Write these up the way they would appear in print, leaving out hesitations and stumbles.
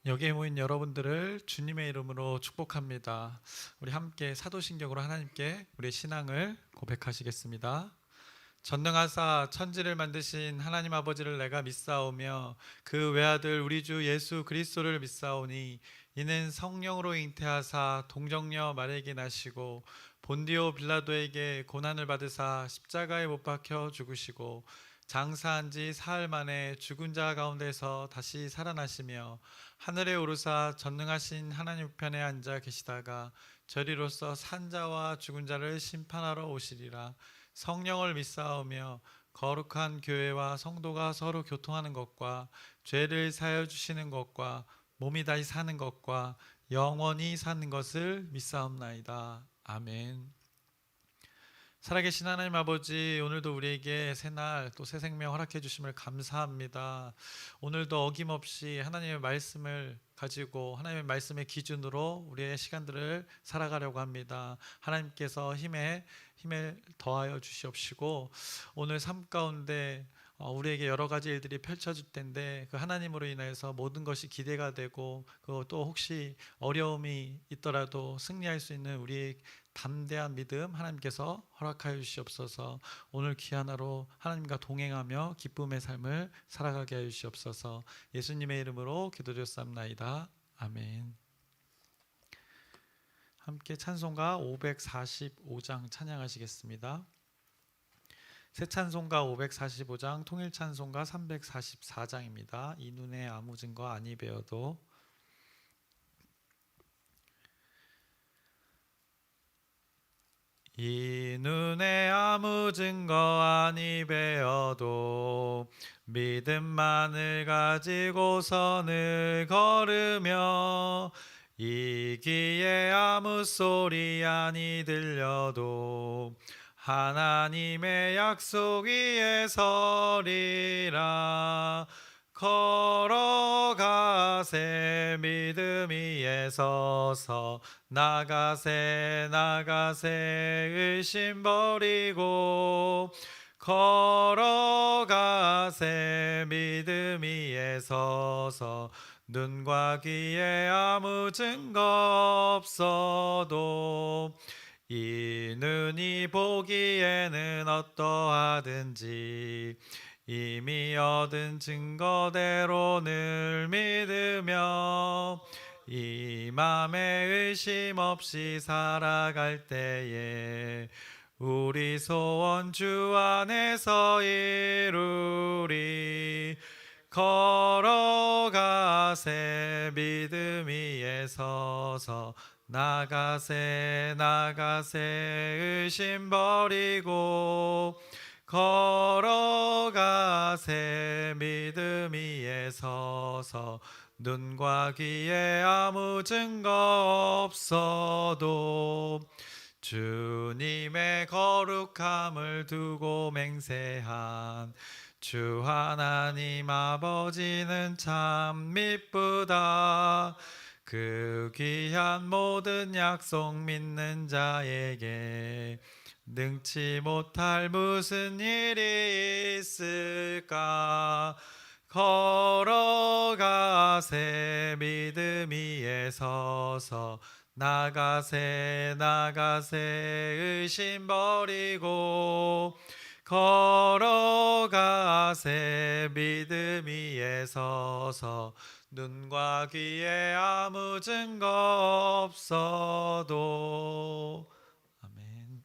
여기에 모인 여러분들을 주님의 이름으로 축복합니다. 우리 함께 사도신경으로 하나님께 우리의 신앙을 고백하시겠습니다. 전능하사 천지를 만드신 하나님 아버지를 내가 믿사오며 그 외아들 우리 주 예수 그리스도를 믿사오니 이는 성령으로 잉태하사 동정녀 마리아에게 나시고 본디오 빌라도에게 고난을 받으사 십자가에 못 박혀 죽으시고 장사한 지 사흘 만에 죽은 자 가운데서 다시 살아나시며 하늘에 오르사 전능하신 하나님 우편에 앉아 계시다가 저리로서 산 자와 죽은 자를 심판하러 오시리라. 성령을 믿사오며 거룩한 교회와 성도가 서로 교통하는 것과 죄를 사하여 주시는 것과 몸이 다시 사는 것과 영원히 사는 것을 믿사옵나이다. 아멘. 살아계신 하나님 아버지, 오늘도 우리에게 새날 또 새 생명 허락해 주심을 감사합니다. 오늘도 어김없이 하나님의 말씀을 가지고 하나님의 말씀의 기준으로 우리의 시간들을 살아가려고 합니다. 하나님께서 힘에 더하여 주시옵시고 오늘 삶 가운데 우리에게 여러 가지 일들이 펼쳐질 텐데 그 하나님으로 인해서 모든 것이 기대가 되고 또 혹시 어려움이 있더라도 승리할 수 있는 우리의 담대한 믿음 하나님께서 허락하여 주시옵소서. 오늘 귀한 하루 하나님과 동행하며 기쁨의 삶을 살아가게 하여 주시옵소서. 예수님의 이름으로 기도드렸사옵나이다. 아멘. 함께 찬송가 545장 찬양하시겠습니다. 새 찬송가 545장, 통일 찬송가 344장입니다. 이 눈에 아무 증거 아니 배어도. 이 눈에 아무 증거 아니 배어도 믿음만을 가지고선을 걸으며 이 귀에 아무 소리 아니 들려도 하나님의 약속 위에 서리라. 걸어가세 믿음 위에 서서 나가세 의심 버리고 걸어가세 믿음 위에 서서 눈과 귀에 아무 증거 없어도 이 눈이 보기에는 어떠하든지 이미 얻은 증거대로 늘 믿으며 이 맘에 의심 없이 살아갈 때에 우리 소원 주 안에서 이루리. 걸어가세 믿음 위에 서서 나가세 의심 버리고 걸어가세 믿음 위에 서서 눈과 귀에 아무 증거 없어도 주님의 거룩함을 두고 맹세한 주 하나님 아버지는 참 미쁘다. 그 귀한 모든 약속 믿는 자에게 능치 못할 무슨 일이 있을까. 걸어가세 믿음 위에 서서 나가세 의심 버리고 걸어가세 믿음 위에 서서 눈과 귀에 아무 증거 없어도. 아멘.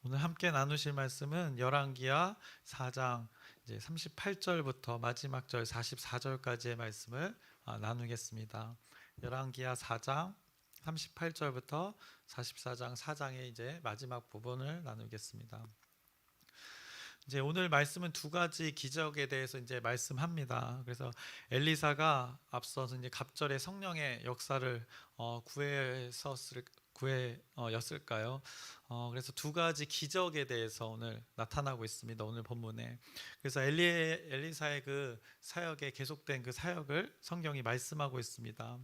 오늘 함께 나누실 말씀은 열왕기하 4장 이제 38절부터 마지막 절 44절까지의 말씀을 나누겠습니다. 열왕기하 4장 38절부터 44장 4장의 이제 마지막 부분을 나누겠습니다. 이제 오늘 말씀은 두 가지 기적에 대해서 이제 말씀합니다. 그래서 엘리사가 앞서서 이제 갑절의 성령의 역사를 구해였을까요? 그래서 두 가지 기적에 대해서 오늘 나타나고 있습니다. 오늘 본문에. 그래서 엘리사의 그 사역에 계속된 그 사역을 성경이 말씀하고 있습니다.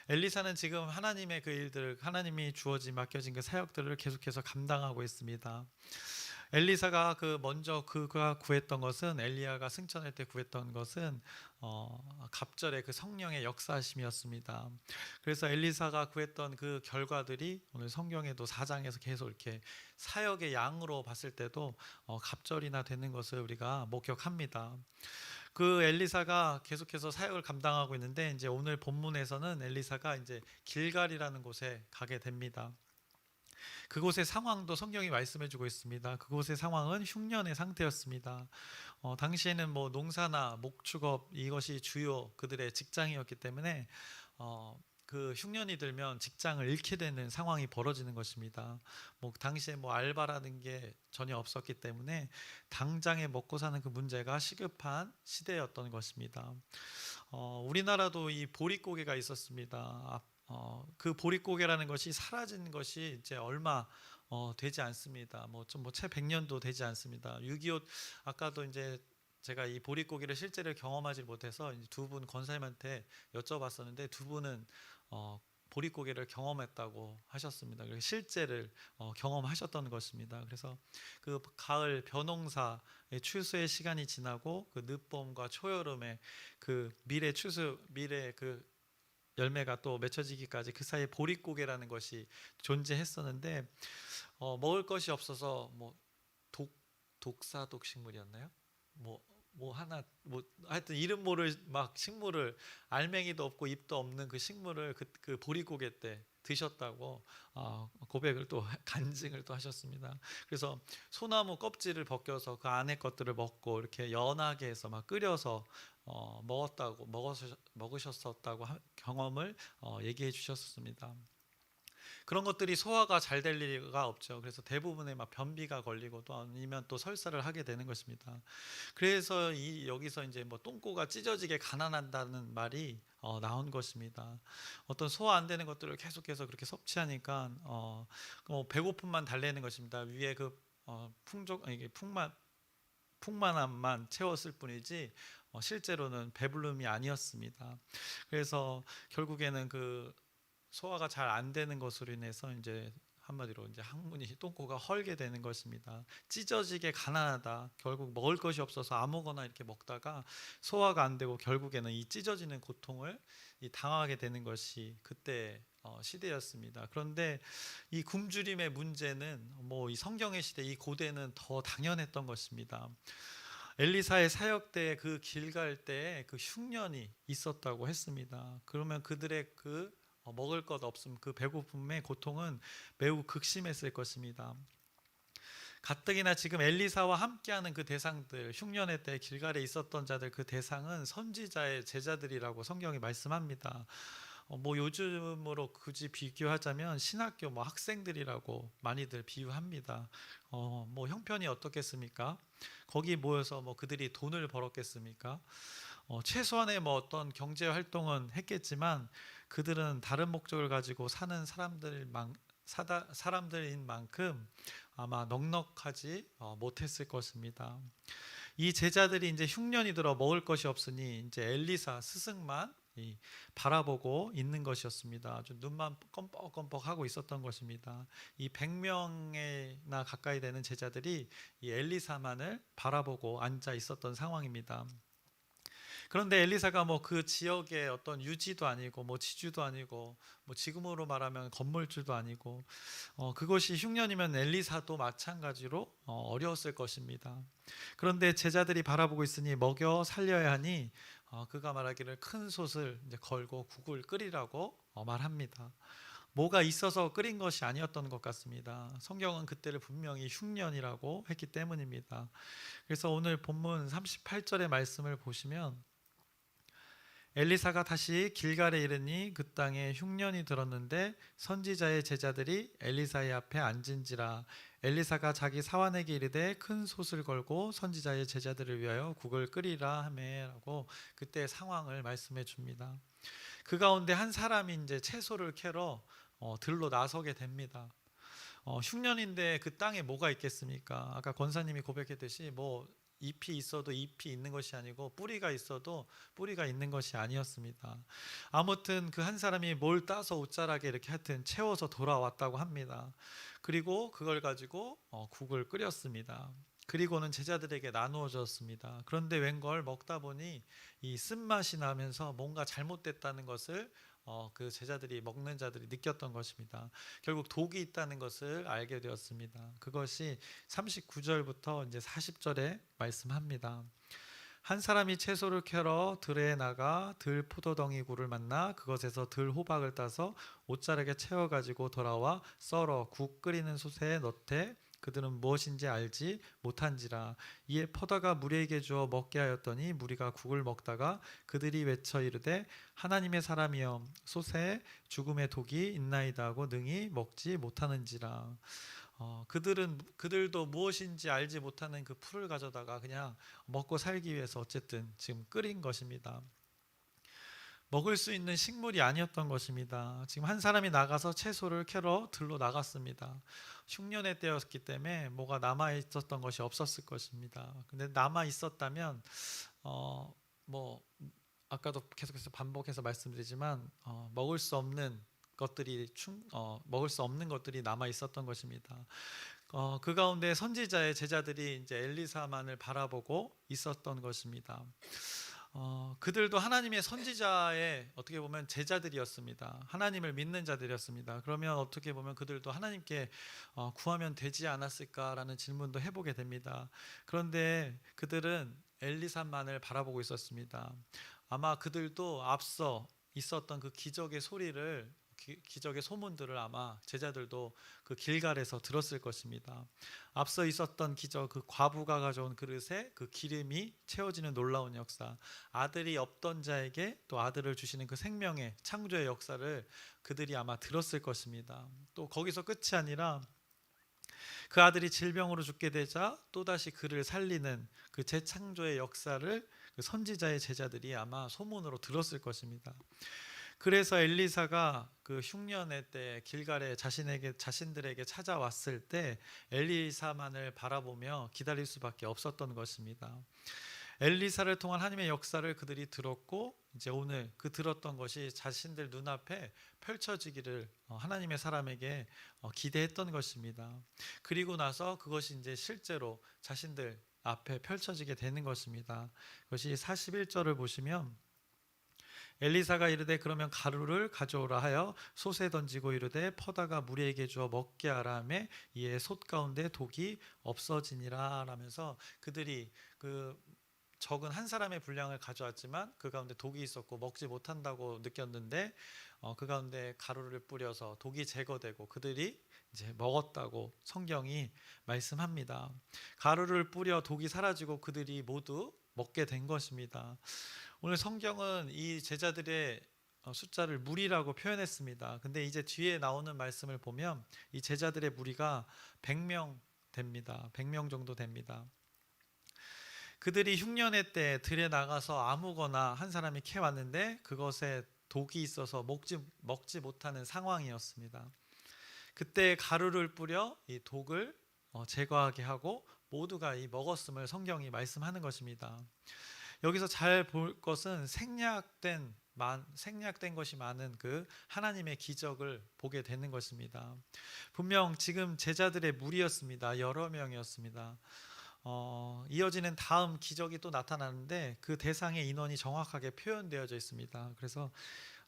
엘리사는 지금 하나님의 그 일들, 하나님이 맡겨진 그 사역들을 계속해서 감당하고 있습니다. 엘리사가 먼저 그가 구했던 것은, 엘리야가 승천할 때 구했던 것은 갑절의 그 성령의 역사심이었습니다. 그래서 엘리사가 구했던 그 결과들이 오늘 성경에도 4장에서 계속 이렇게 사역의 양으로 봤을 때도 갑절이나 되는 것을 우리가 목격합니다. 그 엘리사가 계속해서 사역을 감당하고 있는데, 이제 오늘 본문에서는 엘리사가 이제 길갈이라는 곳에 가게 됩니다. 그곳의 상황도 성경이 말씀해주고 있습니다. 그곳의 상황은 흉년의 상태였습니다. 당시에는 뭐 농사나 목축업 이것이 주요 그들의 직장이었기 때문에 그 흉년이 들면 직장을 잃게 되는 상황이 벌어지는 것입니다. 뭐 당시에 뭐 알바라는 게 전혀 없었기 때문에 당장에 먹고 사는 그 문제가 시급한 시대였던 것입니다. 우리나라도 이 보릿고개가 있었습니다. 그 보릿고개라는 것이 사라진 것이 이제 얼마 되지 않습니다. 채 100년도 되지 않습니다. 6.25 아까도 이제 제가 이 보릿고개를 실제로 경험하지 못해서 두 분 권사님한테 여쭤봤었는데, 두 분은 보릿고개를 경험했다고 하셨습니다. 그래서 실제를 경험하셨던 것입니다. 그래서 그 가을 벼농사의 추수의 시간이 지나고 그 늦봄과 초여름에 그 밀의 그 열매가 또 맺혀지기까지 그 사이에 보릿고개라는 것이 존재했었는데, 먹을 것이 없어서 독사독식물이었나요? 하여튼 이름 모를 막 식물을, 알맹이도 없고 잎도 없는 그 식물을 그 보릿고개 때 드셨다고 고백을 또 간증을 또 하셨습니다. 그래서 소나무 껍질을 벗겨서 그 안에 것들을 먹고 이렇게 연하게 해서 막 끓여서 먹으셨었다고 경험을 얘기해 주셨습니다. 그런 것들이 소화가 잘 될 리가 없죠. 그래서 대부분의 막 변비가 걸리고 또 아니면 또 설사를 하게 되는 것입니다. 그래서 여기서 이제 뭐 똥꼬가 찢어지게 가난한다는 말이 나온 것입니다. 어떤 소화 안 되는 것들을 계속해서 그렇게 섭취하니까 배고픔만 달래는 것입니다. 위에 그 풍만함만 채웠을 뿐이지 실제로는 배부름이 아니었습니다. 그래서 결국에는 그 소화가 잘 안 되는 것으로 인해서 이제 한마디로 이제 항문이 똥꼬가 헐게 되는 것입니다. 찢어지게 가난하다. 결국 먹을 것이 없어서 아무거나 이렇게 먹다가 소화가 안 되고 결국에는 이 찢어지는 고통을 당하게 되는 것이 그때 시대였습니다. 그런데 이 굶주림의 문제는 이 성경의 시대, 이 고대는 더 당연했던 것입니다. 엘리사의 사역 때 그 길 갈 때 그 흉년이 있었다고 했습니다. 그러면 그들의 그 먹을 것 없음, 그 배고픔의 고통은 매우 극심했을 것입니다. 가뜩이나 지금 엘리사와 함께하는 그 대상들, 흉년의 때 길갈에 있었던 자들, 그 대상은 선지자의 제자들이라고 성경이 말씀합니다. 요즘으로 굳이 비교하자면 신학교 학생들이라고 많이들 비유합니다. 형편이 어떻겠습니까? 거기 모여서 그들이 돈을 벌었겠습니까? 최소한의 어떤 경제 활동은 했겠지만 그들은 다른 목적을 가지고 사는 사람들인 만큼 아마 넉넉하지 못했을 것입니다. 이 제자들이 이제 흉년이 들어 먹을 것이 없으니 이제 엘리사 스승만 바라보고 있는 것이었습니다. 아주 눈만 껌뻑껌뻑하고 있었던 것입니다. 이 100명이나 가까이 되는 제자들이 이 엘리사만을 바라보고 앉아 있었던 상황입니다. 그런데 엘리사가 그 지역의 어떤 유지도 아니고 지주도 아니고 지금으로 말하면 건물주도 아니고 그것이 흉년이면 엘리사도 마찬가지로 어려웠을 것입니다. 그런데 제자들이 바라보고 있으니 먹여 살려야 하니 그가 말하기를 큰 솥을 이제 걸고 국을 끓이라고 말합니다. 뭐가 있어서 끓인 것이 아니었던 것 같습니다. 성경은 그때를 분명히 흉년이라고 했기 때문입니다. 그래서 오늘 본문 38절의 말씀을 보시면 엘리사가 다시 길갈에 이르니 그 땅에 흉년이 들었는데 선지자의 제자들이 엘리사의 앞에 앉은지라. 엘리사가 자기 사환에게 이르되 큰 솥을 걸고 선지자의 제자들을 위하여 국을 끓이라 하매라고 그때 상황을 말씀해 줍니다. 그 가운데 한 사람이 이제 채소를 캐러 들로 나서게 됩니다. 흉년인데 그 땅에 뭐가 있겠습니까? 아까 권사님이 고백했듯이 잎이 있어도 잎이 있는 것이 아니고 뿌리가 있어도 뿌리가 있는 것이 아니었습니다. 아무튼 그 한 사람이 뭘 따서 옷자락에 이렇게 하여튼 채워서 돌아왔다고 합니다. 그리고 그걸 가지고 국을 끓였습니다. 그리고는 제자들에게 나누어 줬습니다. 그런데 웬걸 먹다 보니 이 쓴맛이 나면서 뭔가 잘못됐다는 것을 그 제자들이 먹는 자들이 느꼈던 것입니다. 결국 독이 있다는 것을 알게 되었습니다. 그것이 39절부터 이제 40절에 말씀합니다. 한 사람이 채소를 캐러 들에 나가 들 포도덩이 굴을 만나 그것에서 들 호박을 따서 옷자락에 채워 가지고 돌아와 썰어 국 끓이는 솥에 넣되 그들은 무엇인지 알지 못한지라. 이에 퍼다가 무리에게 주어 먹게 하였더니 무리가 국을 먹다가 그들이 외쳐 이르되 하나님의 사람이여 솥에 죽음의 독이 있나이다 하고 능히 먹지 못하는지라. 그들도 무엇인지 알지 못하는 그 풀을 가져다가 그냥 먹고 살기 위해서 어쨌든 지금 끓인 것입니다. 먹을 수 있는 식물이 아니었던 것입니다. 지금 한 사람이 나가서 채소를 캐러 들로 나갔습니다. 흉년의 때였기 때문에 뭐가 남아 있었던 것이 없었을 것입니다. 근데 남아 있었다면 뭐 아까도 계속해서 반복해서 말씀드리지만 먹을 수 없는 것들이 남아 있었던 것입니다. 그 가운데 선지자의 제자들이 이제 엘리사만을 바라보고 있었던 것입니다. 그들도 하나님의 선지자의 어떻게 보면 제자들이었습니다. 하나님을 믿는 자들이었습니다. 그러면 어떻게 보면 그들도 하나님께 구하면 되지 않았을까라는 질문도 해보게 됩니다. 그런데 그들은 엘리사만을 바라보고 있었습니다. 아마 그들도 앞서 있었던 그 기적의 소리를 기적의 소문들을 아마 제자들도 그 길갈에서 들었을 것입니다. 앞서 있었던 기적, 그 과부가 가져온 그릇에 그 기름이 채워지는 놀라운 역사, 아들이 없던 자에게 또 아들을 주시는 그 생명의 창조의 역사를 그들이 아마 들었을 것입니다. 또 거기서 끝이 아니라 그 아들이 질병으로 죽게 되자 또다시 그를 살리는 그 재창조의 역사를 그 선지자의 제자들이 아마 소문으로 들었을 것입니다. 그래서 엘리사가 그 흉년의 때 길갈에 자신들에게 찾아왔을 때 엘리사만을 바라보며 기다릴 수밖에 없었던 것입니다. 엘리사를 통한 하나님의 역사를 그들이 들었고 이제 오늘 그 들었던 것이 자신들 눈앞에 펼쳐지기를 하나님의 사람에게 기대했던 것입니다. 그리고 나서 그것이 이제 실제로 자신들 앞에 펼쳐지게 되는 것입니다. 그것이 41절을 보시면 엘리사가 이르되 그러면 가루를 가져오라 하여 솥에 던지고 이르되 퍼다가 무리에게 주어 먹게 하라 하매 이에 솥 가운데 독이 없어지니라 라면서 그들이 그 적은 한 사람의 분량을 가져왔지만 그 가운데 독이 있었고 먹지 못한다고 느꼈는데 그 가운데 가루를 뿌려서 독이 제거되고 그들이 이제 먹었다고 성경이 말씀합니다. 가루를 뿌려 독이 사라지고 그들이 모두 먹게 된 것입니다. 오늘 성경은 이 제자들의 숫자를 무리라고 표현했습니다. 근데 이제 뒤에 나오는 말씀을 보면 이 제자들의 무리가 100명 됩니다. 100명 정도 됩니다. 그들이 흉년의 때 들에 나가서 아무거나 한 사람이 캐왔는데 그것에 독이 있어서 먹지 못하는 상황이었습니다. 그때 가루를 뿌려 이 독을 제거하게 하고 모두가 이 먹었음을 성경이 말씀하는 것입니다. 여기서 잘 볼 것은 생략된 것이 많은 그 하나님의 기적을 보게 되는 것입니다. 분명 지금 제자들의 무리였습니다. 여러 명이었습니다. 이어지는 다음 기적이 또 나타나는데 그 대상의 인원이 정확하게 표현되어져 있습니다. 그래서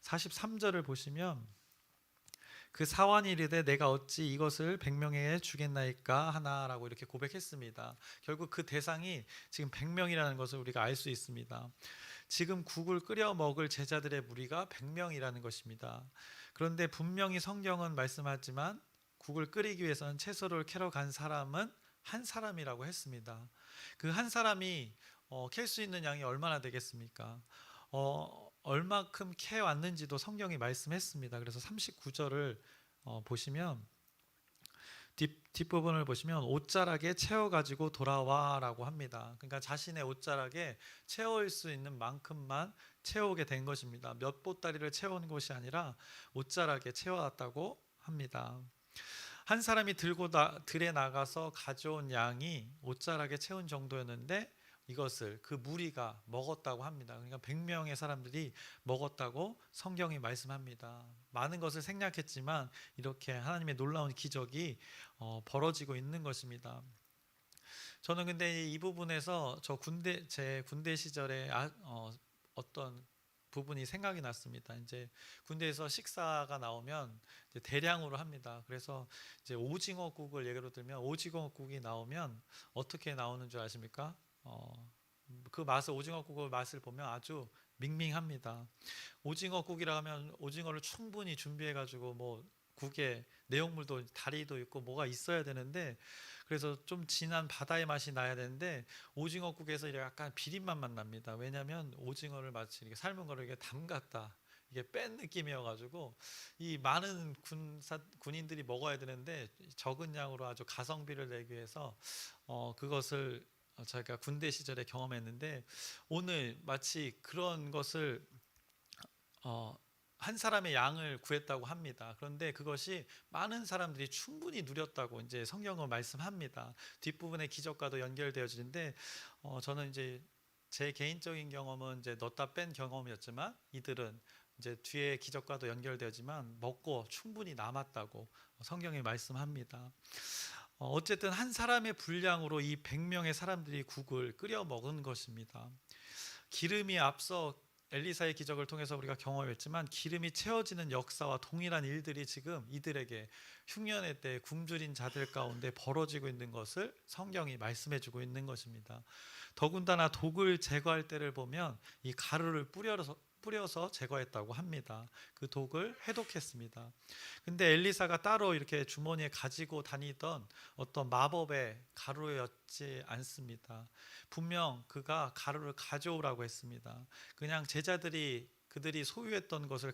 43절을 보시면 그 사환이 이르되 내가 어찌 이것을 100명에게 주겠나이까 하나라고 이렇게 고백했습니다. 결국 그 대상이 지금 100명이라는 것을 우리가 알 수 있습니다. 지금 국을 끓여 먹을 제자들의 무리가 100명이라는 것입니다. 그런데 분명히 성경은 말씀하지만 국을 끓이기 위해서는 채소를 캐러 간 사람은 한 사람이라고 했습니다. 그 한 사람이 캘 수 있는 양이 얼마나 되겠습니까? 얼마큼 캐 왔는지도 성경이 말씀했습니다. 그래서 39절을 보시면 뒷부분을 보시면 옷자락에 채워가지고 돌아와라고 합니다. 그러니까 자신의 옷자락에 채울 수 있는 만큼만 채우게 된 것입니다. 몇 보따리를 채운 것이 아니라 옷자락에 채워왔다고 합니다. 한 사람이 들에 나가서 가져온 양이 옷자락에 채운 정도였는데 이것을 그 무리가 먹었다고 합니다. 그러니까 100명의 사람들이 먹었다고 성경이 말씀합니다. 많은 것을 생략했지만 이렇게 하나님의 놀라운 기적이 벌어지고 있는 것입니다. 저는 근데 이 부분에서 제 군대 시절에 어떤 부분이 생각이 났습니다. 이제 군대에서 식사가 나오면 이제 대량으로 합니다. 그래서 이제 오징어국을 예로 들면 오징어국이 나오면 어떻게 나오는 줄 아십니까? 그 맛을 오징어국의 맛을 보면 아주 밍밍합니다. 오징어국이라 하면 오징어를 충분히 준비해 가지고 뭐 국에 내용물도 다리도 있고 뭐가 있어야 되는데 그래서 좀 진한 바다의 맛이 나야 되는데 오징어국에서 약간 비린맛만 납니다. 왜냐하면 오징어를 마치 이렇게 삶은 거를 이렇게 담갔다 이게 뺀 느낌이어가지고 이 많은 군인들이 먹어야 되는데 적은 양으로 아주 가성비를 내기 위해서 그것을 저희가 군대 시절에 경험했는데 오늘 마치 그런 것을 한 사람의 양을 구했다고 합니다. 그런데 그것이 많은 사람들이 충분히 누렸다고 이제 성경은 말씀합니다. 뒷부분의 기적과도 연결되어지는데 저는 이제 제 개인적인 경험은 이제 넣다 뺀 경험이었지만 이들은 이제 뒤에 기적과도 연결되지만 먹고 충분히 남았다고 성경이 말씀합니다. 어쨌든 한 사람의 분량으로 이 100명의 사람들이 국을 끓여 먹은 것입니다. 기름이 앞서 엘리사의 기적을 통해서 우리가 경험했지만 기름이 채워지는 역사와 동일한 일들이 지금 이들에게 흉년의 때 굶주린 자들 가운데 벌어지고 있는 것을 성경이 말씀해주고 있는 것입니다. 더군다나 독을 제거할 때를 보면 이 가루를 뿌려서 제거했다고 합니다. 그 독을 해독했습니다. 근데 엘리사가 따로 이렇게 주머니에 가지고 다니던 어떤 마법의 가루였지 않습니다. 분명 그가 가루를 가져오라고 했습니다. 그냥 그들이 소유했던 것을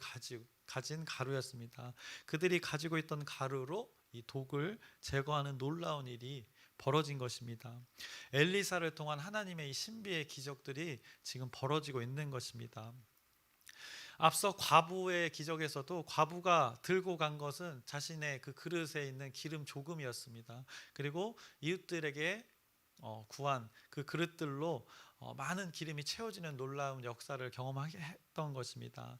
가진 가루였습니다. 그들이 가지고 있던 가루로 이 독을 제거하는 놀라운 일이 벌어진 것입니다. 엘리사를 통한 하나님의 이 신비의 기적들이 지금 벌어지고 있는 것입니다. 앞서 과부의 기적에서도 과부가 들고 간 것은 자신의 그 그릇에 있는 기름 조금이었습니다. 그리고 이웃들에게 구한 그 그릇들로 많은 기름이 채워지는 놀라운 역사를 경험하게 했던 것입니다.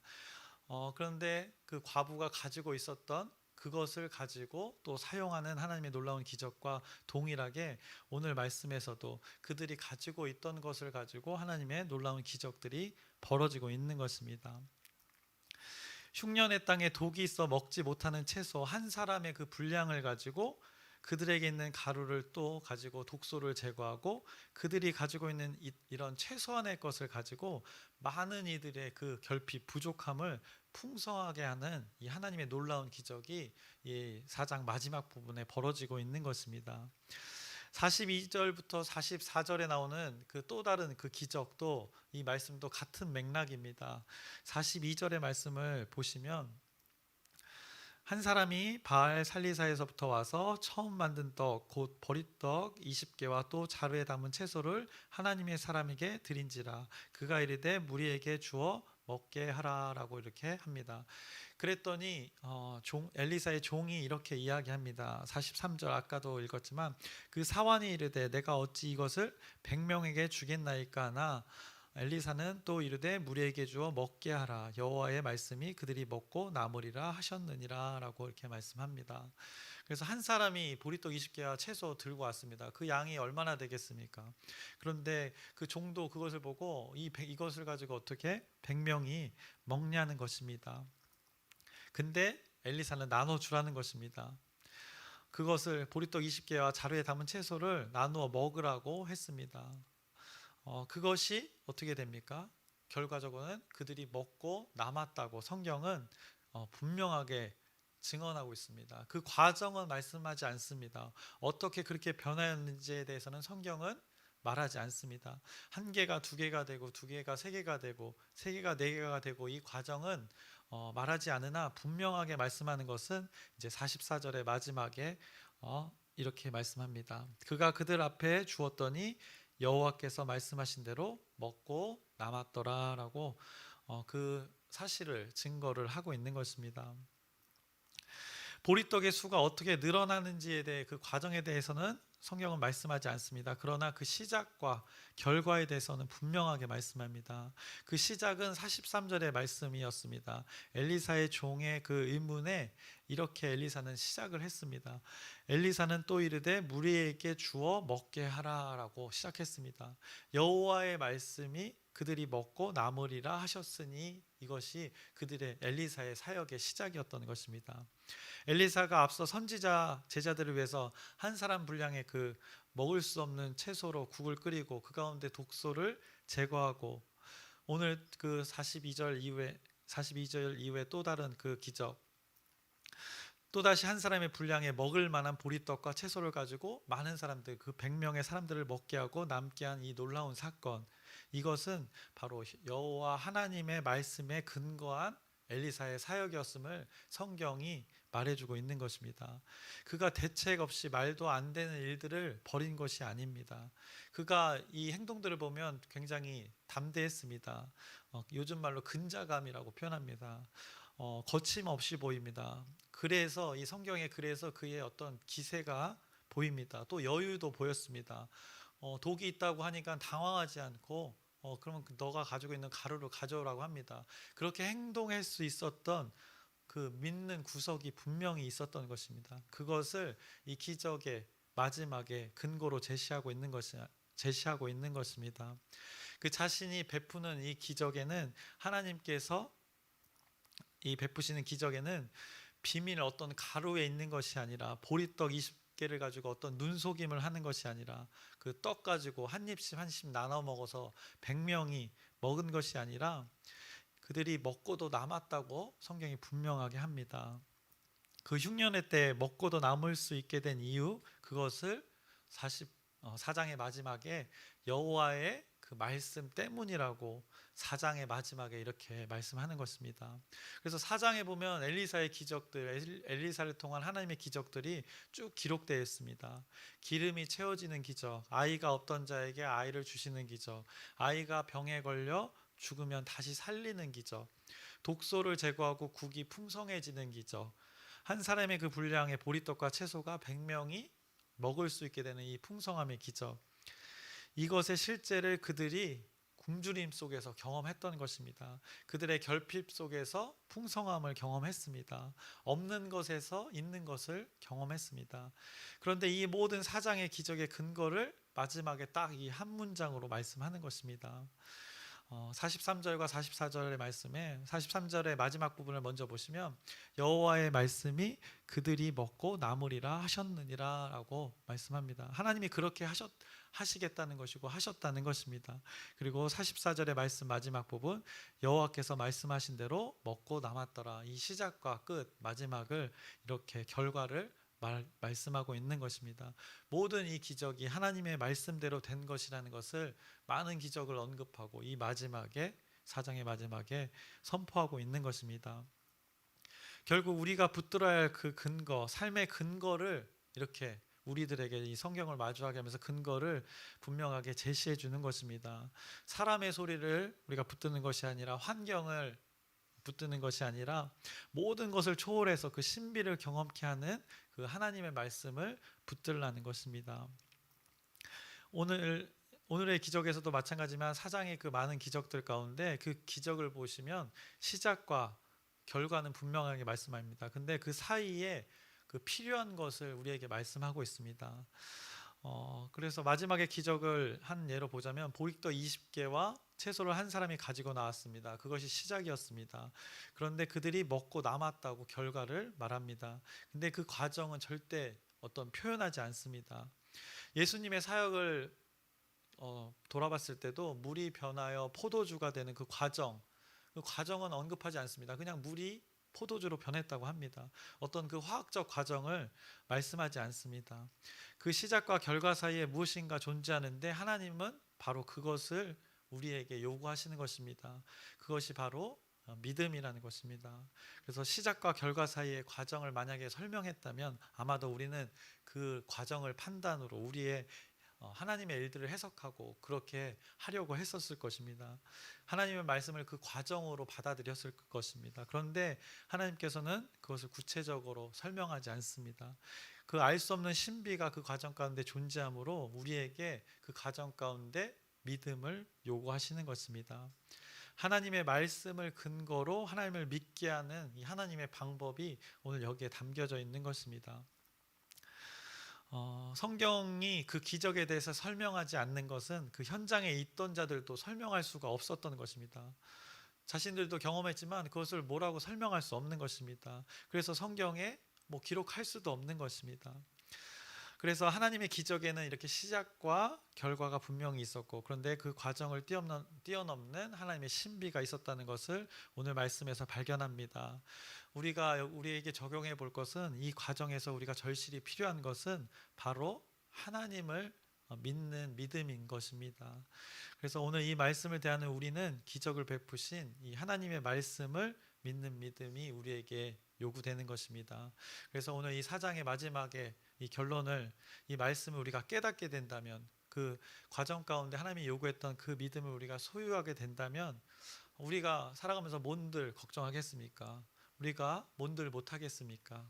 그런데 그 과부가 가지고 있었던 그것을 가지고 또 사용하는 하나님의 놀라운 기적과 동일하게 오늘 말씀에서도 그들이 가지고 있던 것을 가지고 하나님의 놀라운 기적들이 벌어지고 있는 것입니다. 흉년의 땅에 독이 있어 먹지 못하는 채소 한 사람의 그 분량을 가지고 그들에게 있는 가루를 또 가지고 독소를 제거하고 그들이 가지고 있는 이런 최소한의 것을 가지고 많은 이들의 그 결핍 부족함을 풍성하게 하는 이 하나님의 놀라운 기적이 이 4장 마지막 부분에 벌어지고 있는 것입니다. 42절부터 44절에 나오는 그 또 다른 그 기적도 이 말씀도 같은 맥락입니다. 42절의 말씀을 보시면 한 사람이 바알 살리사에서부터 와서 처음 만든 떡 곧 버릿떡 20개와 또 자루에 담은 채소를 하나님의 사람에게 드린지라 그가 이르되 무리에게 주어 먹게 하라라고 이렇게 합니다. 그랬더니 엘리사의 종이 이렇게 이야기합니다. 43절 아까도 읽었지만 그 사환이 이르되 내가 어찌 이것을 100명에게 주겠나이까 하나 엘리사는 또 이르되 무리에게 주어 먹게 하라 여호와의 말씀이 그들이 먹고 남으리라 하셨느니라 라고 이렇게 말씀합니다. 그래서 한 사람이 보리떡 20개와 채소 들고 왔습니다. 그 양이 얼마나 되겠습니까? 그런데 그 종도 그것을 보고 이것을 가지고 어떻게 100명이 먹냐는 것입니다. 근데 엘리사는 나눠주라는 것입니다. 그것을 보리떡 20개와 자루에 담은 채소를 나누어 먹으라고 했습니다. 그것이 어떻게 됩니까? 결과적으로는 그들이 먹고 남았다고 성경은 분명하게 증언하고 있습니다. 그 과정은 말씀하지 않습니다. 어떻게 그렇게 변하였는지에 대해서는 성경은 말하지 않습니다. 한 개가 두 개가 되고 두 개가 세 개가 되고 세 개가 네 개가 되고 이 과정은 말하지 않으나 분명하게 말씀하는 것은 이제 44절의 마지막에 이렇게 말씀합니다. 그가 그들 앞에 주었더니 여호와께서 말씀하신 대로 먹고 남았더라라고 그 사실을 증거를 하고 있는 것입니다. 보리떡의 수가 어떻게 늘어나는지에 대해 그 과정에 대해서는 성경은 말씀하지 않습니다. 그러나 그 시작과 결과에 대해서는 분명하게 말씀합니다. 그 시작은 43절의 말씀이었습니다. 엘리사의 종의 그 의문에 이렇게 엘리사는 시작을 했습니다. 엘리사는 또 이르되 무리에게 주어 먹게 하라라고 시작했습니다. 여호와의 말씀이 그들이 먹고 남으리라 하셨으니 이것이 그들의 엘리사의 사역의 시작이었던 것입니다. 엘리사가 앞서 선지자 제자들을 위해서 한 사람 분량의 그 먹을 수 없는 채소로 국을 끓이고 그 가운데 독소를 제거하고, 오늘 그 42절 이후에 또 다른 그 기적, 또다시 한 사람의 분량에 먹을 만한 보리떡과 채소를 가지고 많은 사람들, 그 100명의 사람들을 먹게 하고 남게 한 이 놀라운 사건, 이것은 바로 여호와 하나님의 말씀에 근거한 엘리사의 사역이었음을 성경이 말해주고 있는 것입니다. 그가 대책 없이 말도 안 되는 일들을 벌인 것이 아닙니다. 그가 이 행동들을 보면 굉장히 담대했습니다. 요즘 말로 근자감이라고 표현합니다. 거침없이 보입니다. 그래서 이 성경에 그래서 그의 어떤 기세가 보입니다. 또 여유도 보였습니다. 독이 있다고 하니까 당황하지 않고 그러면 너가 가지고 있는 가루를 가져오라고 합니다. 그렇게 행동할 수 있었던 그 믿는 구석이 분명히 있었던 것입니다. 그것을 이 기적의 마지막에 근거로 제시하고 있는 것입니다. 그 자신이 베푸는 이 기적에는 하나님께서 이 베푸시는 기적에는 비밀 어떤 가루에 있는 것이 아니라, 보리떡 20개를 가지고 어떤 눈속임을 하는 것이 아니라, 그 떡 가지고 한 입씩 한 입씩 나눠 먹어서 100명이 먹은 것이 아니라 그들이 먹고도 남았다고 성경이 분명하게 합니다. 그 흉년의 때 먹고도 남을 수 있게 된 이유, 그것을 44장의 마지막에 여호와의 그 말씀 때문이라고 4장의 마지막에 이렇게 말씀하는 것입니다. 그래서 4장에 보면 엘리사의 기적들, 엘리사를 통한 하나님의 기적들이 쭉 기록되어 있습니다. 기름이 채워지는 기적, 아이가 없던 자에게 아이를 주시는 기적, 아이가 병에 걸려 죽으면 다시 살리는 기적, 독소를 제거하고 국이 풍성해지는 기적, 한 사람의 그 분량의 보리떡과 채소가 100명이 먹을 수 있게 되는 이 풍성함의 기적, 이것의 실제를 그들이 굶주림 속에서 경험했던 것입니다. 그들의 결핍 속에서 풍성함을 경험했습니다. 없는 것에서 있는 것을 경험했습니다. 그런데 이 모든 사장의 기적의 근거를 마지막에 딱 이 한 문장으로 말씀하는 것입니다. 43절과 44절의 말씀에 43절의 마지막 부분을 먼저 보시면 여호와의 말씀이 그들이 먹고 남으리라 하셨느니라 라고 말씀합니다. 하나님이 그렇게 하시겠다는 것이고 하셨다는 것입니다. 그리고 44절의 말씀 마지막 부분, 여호와께서 말씀하신 대로 먹고 남았더라. 이 시작과 끝, 마지막을 이렇게 결과를 말씀하고 있는 것입니다. 모든 이 기적이 하나님의 말씀대로 된 것이라는 것을 많은 기적을 언급하고 이 마지막에, 4장의 마지막에 선포하고 있는 것입니다. 결국 우리가 붙들어야 할 그 근거, 삶의 근거를 이렇게 우리들에게 이 성경을 마주하게 하면서 근거를 분명하게 제시해 주는 것입니다. 사람의 소리를 우리가 붙드는 것이 아니라, 환경을 붙드는 것이 아니라, 모든 것을 초월해서 그 신비를 경험케 하는 그 하나님의 말씀을 붙들라는 것입니다. 오늘의 기적에서도 마찬가지지만 사장의 그 많은 기적들 가운데 그 기적을 보시면 시작과 결과는 분명하게 말씀합니다. 근데 그 사이에 그 필요한 것을 우리에게 말씀하고 있습니다. 그래서 마지막에 기적을 한 예로 보자면 보리떡 20개와 채소를 한 사람이 가지고 나왔습니다. 그것이 시작이었습니다. 그런데 그들이 먹고 남았다고 결과를 말합니다. 근데 그 과정은 절대 어떤 표현하지 않습니다. 예수님의 사역을 돌아봤을 때도 물이 변하여 포도주가 되는 그 과정은 언급하지 않습니다. 그냥 물이 포도주로 변했다고 합니다. 어떤 그 화학적 과정을 말씀하지 않습니다. 그 시작과 결과 사이에 무엇인가 존재하는데 하나님은 바로 그것을 우리에게 요구하시는 것입니다. 그것이 바로 믿음이라는 것입니다. 그래서 시작과 결과 사이의 과정을 만약에 설명했다면 아마도 우리는 그 과정을 판단으로 우리의 하나님의 일들을 해석하고 그렇게 하려고 했었을 것입니다. 하나님의 말씀을 그 과정으로 받아들였을 것입니다. 그런데 하나님께서는 그것을 구체적으로 설명하지 않습니다. 그 알 수 없는 신비가 그 과정 가운데 존재하므로 우리에게 그 과정 가운데 믿음을 요구하시는 것입니다. 하나님의 말씀을 근거로 하나님을 믿게 하는 이 하나님의 방법이 오늘 여기에 담겨져 있는 것입니다. 성경이 그 기적에 대해서 설명하지 않는 것은 그 현장에 있던 자들도 설명할 수가 없었던 것입니다. 자신들도 경험했지만 그것을 뭐라고 설명할 수 없는 것입니다. 그래서 성경에 기록할 수도 없는 것입니다. 그래서 하나님의 기적에는 이렇게 시작과 결과가 분명히 있었고, 그런데 그 과정을 뛰어넘는 하나님의 신비가 있었다는 것을 오늘 말씀에서 발견합니다. 우리에게 적용해 볼 것은, 이 과정에서 우리가 절실히 필요한 것은 바로 하나님을 믿는 믿음인 것입니다. 그래서 오늘 이 말씀을 대하는 우리는 기적을 베푸신 이 하나님의 말씀을 믿는 믿음이 우리에게 요구되는 것입니다. 그래서 오늘 이 4장의 마지막에 이 결론을, 이 말씀을 우리가 깨닫게 된다면, 그 과정 가운데 하나님이 요구했던 그 믿음을 우리가 소유하게 된다면, 우리가 살아가면서 뭔들 걱정하겠습니까? 우리가 뭔들 못하겠습니까?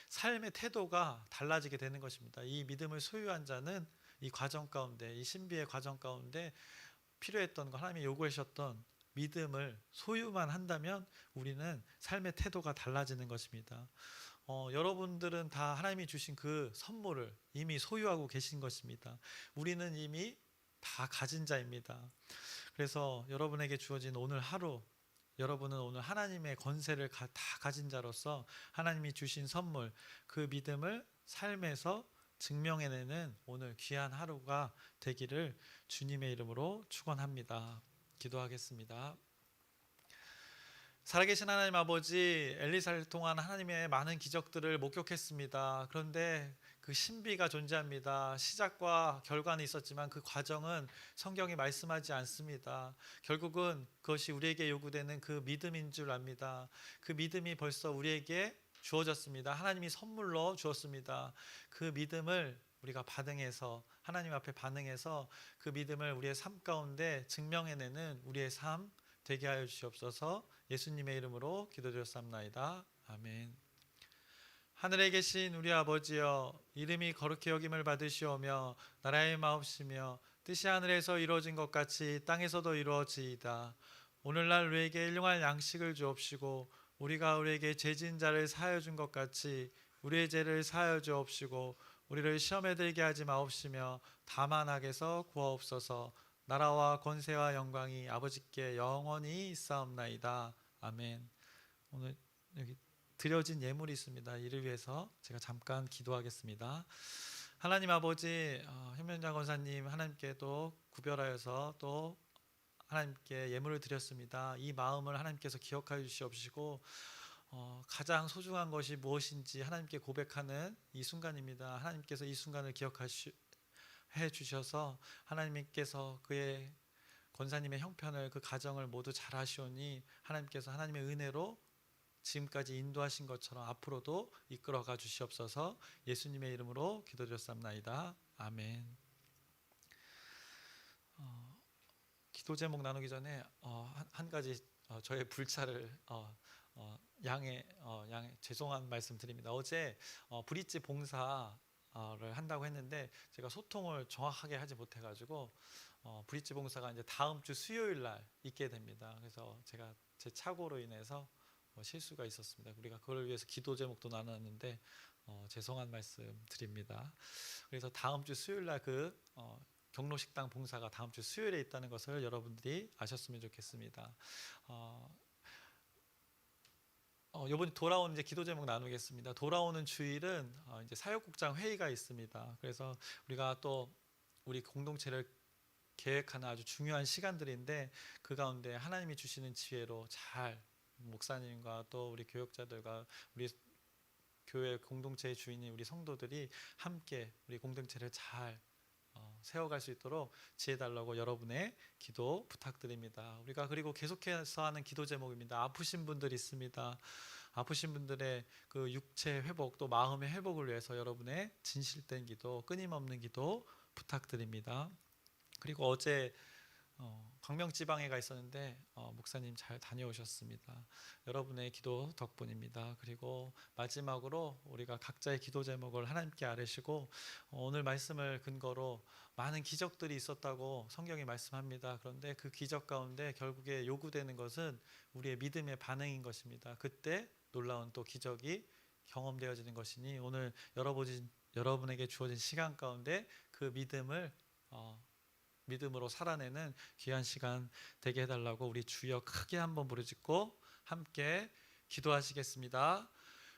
삶의 태도가 달라지게 되는 것입니다. 이 믿음을 소유한 자는 이 과정 가운데, 이 신비의 과정 가운데 필요했던 거, 하나님이 요구하셨던 믿음을 소유만 한다면 우리는 삶의 태도가 달라지는 것입니다. 여러분들은 다 하나님이 주신 그 선물을 이미 소유하고 계신 것입니다. 우리는 이미 다 가진 자입니다. 그래서 여러분에게 주어진 오늘 하루, 여러분은 오늘 하나님의 권세를 다 가진 자로서 하나님이 주신 선물, 그 믿음을 삶에서 증명해내는 오늘 귀한 하루가 되기를 주님의 이름으로 축원합니다. 기도하겠습니다. 살아계신 하나님 아버지, 엘리사를 통한 하나님의 많은 기적들을 목격했습니다. 그런데 그 신비가 존재합니다. 시작과 결과는 있었지만 그 과정은 성경이 말씀하지 않습니다. 결국은 그것이 우리에게 요구되는 그 믿음인 줄 압니다. 그 믿음이 벌써 우리에게 주어졌습니다. 하나님이 선물로 주었습니다. 그 믿음을 우리가 반응해서, 하나님 앞에 반응해서 그 믿음을 우리의 삶 가운데 증명해내는 우리의 삶 되게 하여 주시옵소서. 예수님의 이름으로 기도드렸사옵나이다. 아멘. 하늘에 계신 우리 아버지여, 이름이 거룩히 여김을 받으시오며 나라의 마옵시며 뜻이 하늘에서 이루어진 것 같이 땅에서도 이루어지이다. 오늘날 우리에게 일용할 양식을 주옵시고 우리가 우리에게 죄진 자를 사하여 준 것 같이 우리의 죄를 사하여 주옵시고 우리를 시험에 들게 하지 마옵시며 다만 악에서 구하옵소서. 나라와 권세와 영광이 아버지께 영원히 있사옵나이다. 아멘. 오늘 여기 드려진 예물이 있습니다. 이를 위해서 제가 잠깐 기도하겠습니다. 하나님 아버지, 현면장 권사님 하나님께 또 구별하여서 또 하나님께 예물을 드렸습니다. 이 마음을 하나님께서 기억하여 주시옵시고 가장 소중한 것이 무엇인지 하나님께 고백하는 이 순간입니다. 하나님께서 이 순간을 해 주셔서 하나님께서 그의 권사님의 형편을, 그 가정을 모두 잘 하시오니 하나님께서 하나님의 은혜로 지금까지 인도하신 것처럼 앞으로도 이끌어가 주시옵소서. 예수님의 이름으로 기도드렸사옵나이다. 아멘. 기도 제목 나누기 전에 한 가지 저의 불찰을 양해 죄송한 말씀 드립니다. 어제 브릿지 봉사를 한다고 했는데 제가 소통을 정확하게 하지 못해가지고 브릿지 봉사가 이제 다음 주 수요일 날 있게 됩니다. 그래서 제가 제 착오로 인해서 실수가 있었습니다. 우리가 그걸 위해서 기도 제목도 나눴는데 죄송한 말씀 드립니다. 그래서 다음 주 수요일 날 그 경로식당 봉사가 다음 주 수요일에 있다는 것을 여러분들이 아셨으면 좋겠습니다. 이번에 돌아오는 이제 기도 제목 나누겠습니다. 돌아오는 주일은 이제 사역국장 회의가 있습니다. 그래서 우리가 또 우리 공동체를 계획하는 아주 중요한 시간들인데 그 가운데 하나님이 주시는 지혜로 잘 목사님과 또 우리 교역자들과 우리 교회 공동체의 주인인 우리 성도들이 함께 우리 공동체를 잘 세워갈 수 있도록 지혜 달라고 여러분의 기도 부탁드립니다. 우리가 그리고 계속해서 하는 기도 제목입니다. 아프신 분들 있습니다. 아프신 분들의 그 육체 회복 또 마음의 회복을 위해서 여러분의 진실된 기도, 끊임없는 기도 부탁드립니다. 그리고 어제 광명지방에가 있었는데 목사님 잘 다녀오셨습니다. 여러분의 기도 덕분입니다. 그리고 마지막으로 우리가 각자의 기도 제목을 하나님께 아뢰시고 오늘 말씀을 근거로 많은 기적들이 있었다고 성경이 말씀합니다. 그런데 그 기적 가운데 결국에 요구되는 것은 우리의 믿음의 반응인 것입니다. 그때 놀라운 또 기적이 경험되어지는 것이니 오늘 여러분에게 주어진 시간 가운데 그 믿음으로 살아내는 귀한 시간 되게 해달라고 우리 주여 크게 한번 부르짖고 함께 기도하시겠습니다.